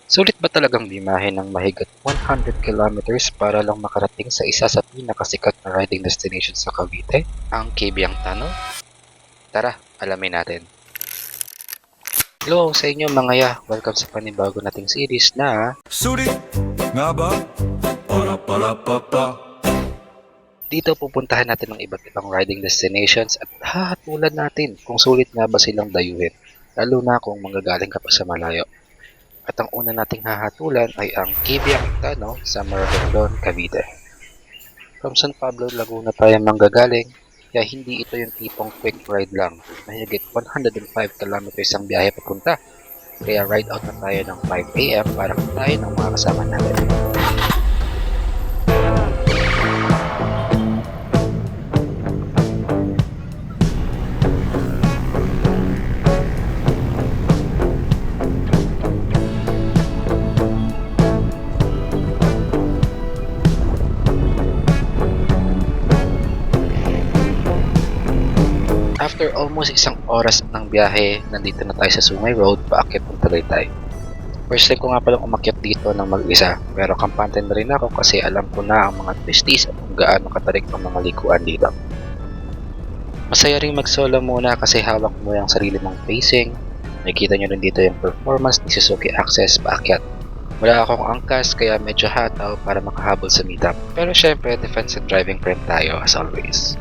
Sulit ba talagang bimahe ng mahigit 100 kilometers para lang makarating sa isa sa pinakasikat na riding destination sa Cavite, ang Kibiang Tunnel? Tara, alamin natin. Hello sa inyo mga ya, welcome sa panibago nating series na Sulit nga ba? Para. dito pupuntahan natin ang iba't ibang riding destinations at hahatulan natin kung sulit nga ba silang dayuhin, lalo na kung manggagaling ka pa sa malayo. At ang una nating hahatulan ay ang Kibiang Tunnel sa Maragondon, Cavite. From San Pablo, Laguna tayo manggagaling, kaya hindi ito yung tipong quick ride lang. Mahigit 105 kilometers ang biyahe papunta. Kaya ride out na tayo ng 5 AM para tayo ng mga kasama natin. After almost isang oras ng biyahe, nandito na tayo sa Sungay Road, paakyat ng Tagaytay. First time ko nga palang umakyat dito ng mag-isa, pero kampante na rin ako kasi alam ko na ang mga twisties at kung gaano katarik ang mga likuan dito. Masaya rin mag-solo muna kasi hawak mo yung sarili mong pacing. Nakikita nyo rin dito yung performance ni Suzuki Access paakyat. Wala akong angkas kaya medyo hataw para makahabol sa meetup. Pero syempre, defensive driving friend tayo as always.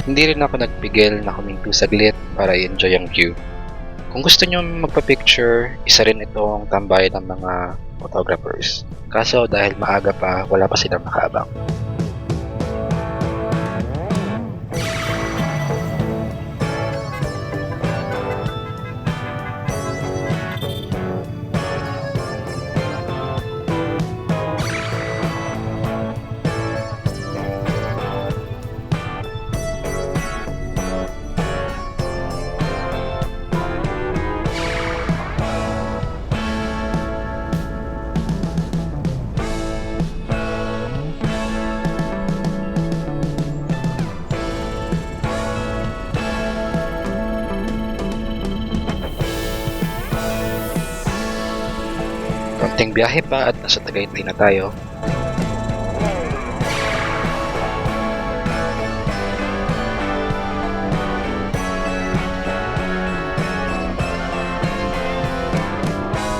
Hindi rin ako nagpigil na huminto saglit para i-enjoy ang view. Kung gusto nyo magpa-picture, isa rin itong tambayan ng mga photographers. Kaso dahil maaga pa, wala pa silang nakaabang. Konting biyahe pa at nasa Tagaytay na tayo.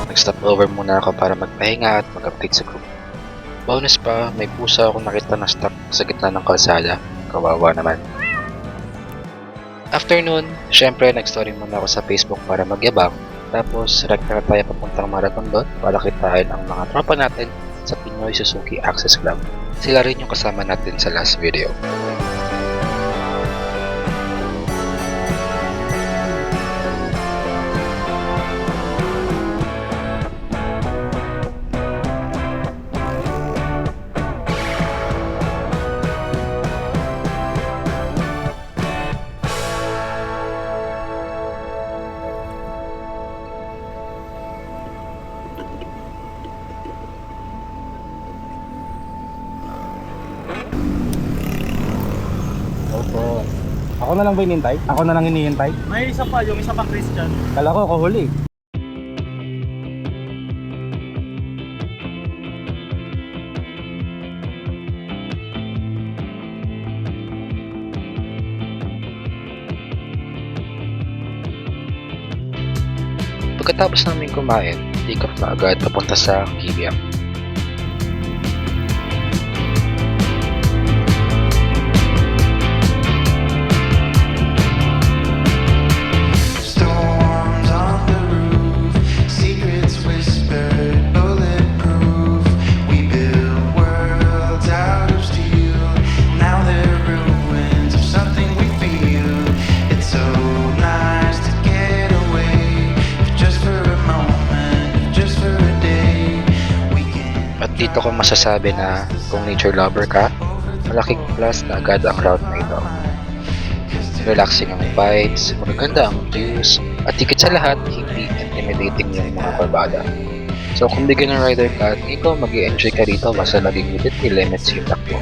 Nag-stop over muna ako para magpahinga at mag-update sa group. Bonus pa, may pusa akong nakita na stuck sa gitna ng kalsada. Kawawa naman. After nun, syempre nag-story muna ako sa Facebook para magyabang. Tapos, rekta na tayo papuntang marathon doon para kitain ang mga tropa natin sa Pinoy Suzuki Access Club. Sila rin yung kasama natin sa last video. Opo. Ako na lang ba hinihintay? Ako na lang hinihintay? May isa pa, yung isa pang Christian. Kala ko ako huli. Pagkatapos namin kumain, take off na agad papunta sa Kibiang. Storms on the roof, secrets whispered, bulletproof. We built worlds out of steel. Now they're ruins of something we feel. It's so nice to get away, if just for a moment, if just for a day. We can. At dito ko masasabi na kung nature lover ka, malaking plus na agad ang route na ito. Relaxing ang vibes, magaganda ang views, at higit sa lahat, hindi intimidating yung mga kurbada. So kung beginner rider ka at ikaw mag-i-enjoy ka rito basta laging within the limits yung takbo.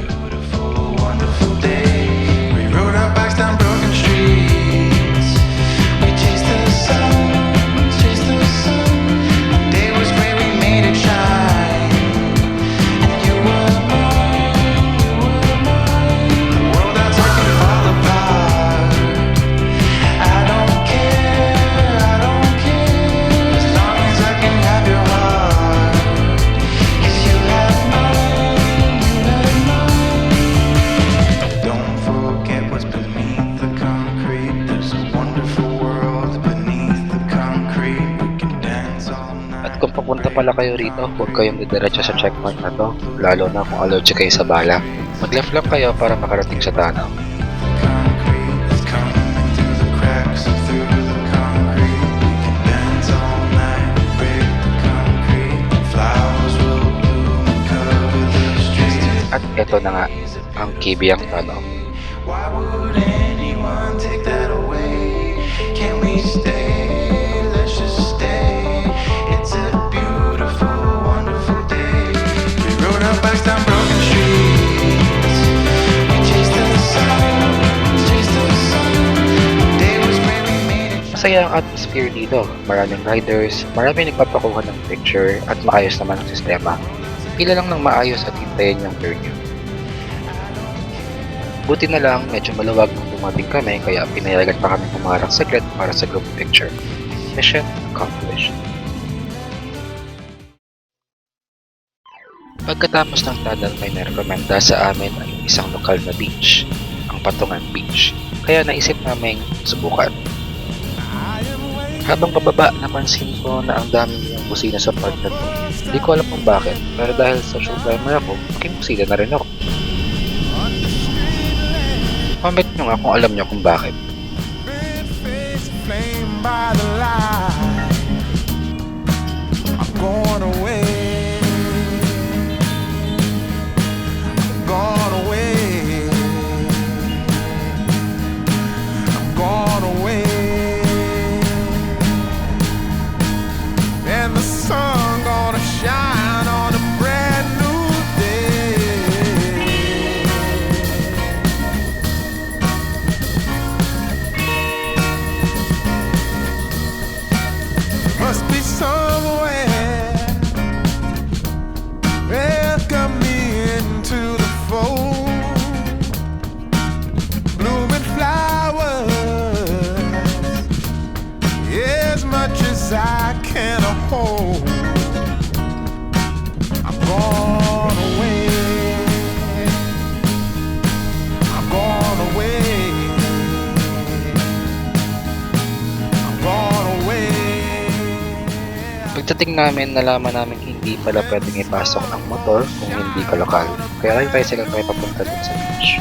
Wonderful day. We rode our bikes down broken streets. We chased the sun, chased the sun. The day was great, we made it shine. And you were mine, you were mine. The world outside can fall apart. I don't care, as long as I can have your heart. 'Cause you have mine, you have mine. Don't forget what's beneath the concrete. There's a wonderful world beneath the concrete. We can dance all night. At kung papunta pala kayo rito, huwag kayong didiretso sa checkpoint na to, lalo na kung allergic kayo sa bala. Mag-left lang kayo para makarating sa tanaw. Concrete is coming through the cracks of through the concrete. We can dance all night, break the concrete. Flowers will bloom and cover the streets. At eto na nga, ang Kibiang Tunnel. Why would anyone take that away? Can we stay? Let's just stay. It's a beautiful, wonderful day. We rode our bikes down broken streets. We chased the sun, chased the sun. The day was great, we made it. Masaya ang atmosphere dito. Maraming riders, maraming nagpapakuha ng picture at maayos naman ang sistema. Pila lang ng maayos at hintayin yung turn nyo. Buti na lang, medyo maluwag nung dumating kami kaya pinayagan pa kami pumarang saglit para sa group picture. Mission accomplished. Pagkatapos ng tunnel may narekomenda sa amin ang isang lokal na beach, ang Patungan Beach. Kaya naisip naming subukan. Habang pababa, napansin ko na ang dami niyang busina sa part na to. Hindi ko alam kung bakit, pero dahil sa show climber ako, makimusina na rin ako. Comment nyo nga kung alam nyo kung bakit. Flame by the light. I'm going away. I'm going away. I'm going away. And the sun gonna shine on a brand new day. Must be somewhere. Welcome me into the fold. Blooming flowers, as much as I can hold. I'm gone away. I'm gone away. I'm gone away. Pagdating namin, nalaman namin hindi pala pwedeng ipasok ang motor kung hindi ka lokal. Kaya lang tayo silang tayo papunta dun sa beach.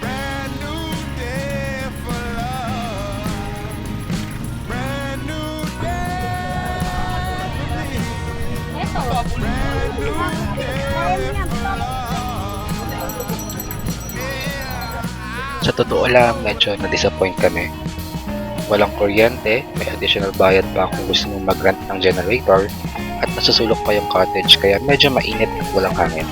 Brand new day for love. Brand new day. Brand new day for love. Sa totoo lang, medyo na-disappoint kami. Walang kuryente, may additional bayad pa kung gusto mong mag-rent ng generator, at nasusulok pa yung cottage kaya medyo mainit at walang hangin.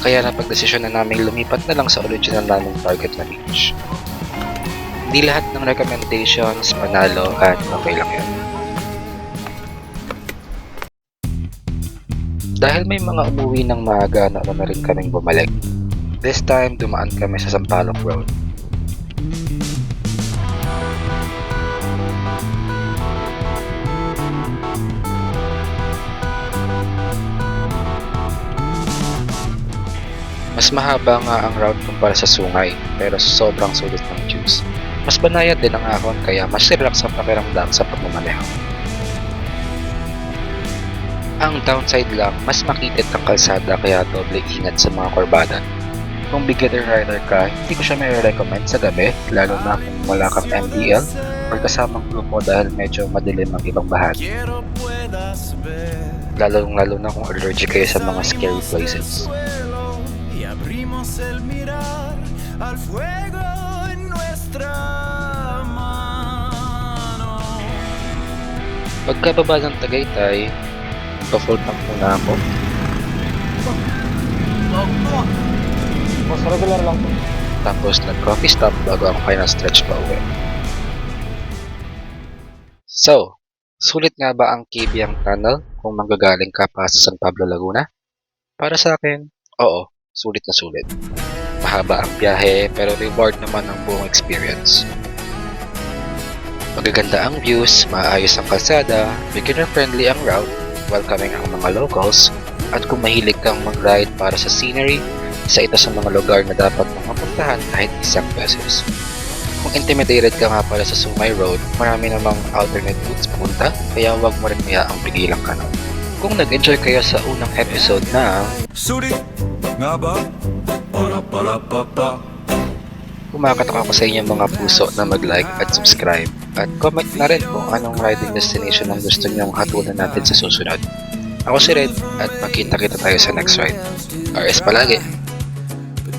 Kaya napag-desisyon na namin lumipat na lang sa original naming target na beach. Hindi lahat ng recommendations panalo at okay lang yun. Dahil may mga umuwi ng maaga na rin kaming bumalik. This time, dumaan kami sa Sampaloc Road. Mas mahaba nga ang route kumpara sa Sungay, pero sobrang sulit ng juice. Mas banayad din ang ahon kaya mas relax ang pakiramdam sa pagmamaneho. Ang downside lang, mas makitid ang kalsada kaya doble ingat sa mga kurbada. Kung beginner rider ka, hindi ko siya may recommend sa gabi, lalo na kung wala kang MDL or kasamang grupo dahil medyo madilim ang ibang bahagi. Lalo na kung allergic kayo sa mga scary places. Y abrimos el mirar al fuego en nuestra mano. Pagkababa ng Tagaytay, pa-full tank muna ako. Boss, regular lang po. Tapos nag-coffee stop bago ako kaya stretch pa uwi. So, sulit nga ba ang Kibiang Tunnel kung manggagaling ka pa sa San Pablo, Laguna? Para sa akin, oo, sulit na sulit. Mahaba ang biyahe pero reward naman ang buong experience. Magaganda ang views, maayos ang kalsada, beginner-friendly ang route, welcoming ang mga locals, at kung mahilig kang mag-ride para sa scenery, isa ito sa mga lugar na dapat mong mapuntahan kahit isang beses. Kung intimidated ka nga pala sa Sungay Road, marami namang alternate routes punta, kaya huwag mo rin hayaang pigilan ka nun. Kung nag-enjoy kayo sa unang episode na Sulit nga ba? Para kumakatok ako sa inyong mga puso na mag-like at subscribe, at comment na rin kung anong riding destination ang gusto niyong hatulan natin sa susunod. Ako si Red, at magkita-kita tayo sa next ride. RS palagi! But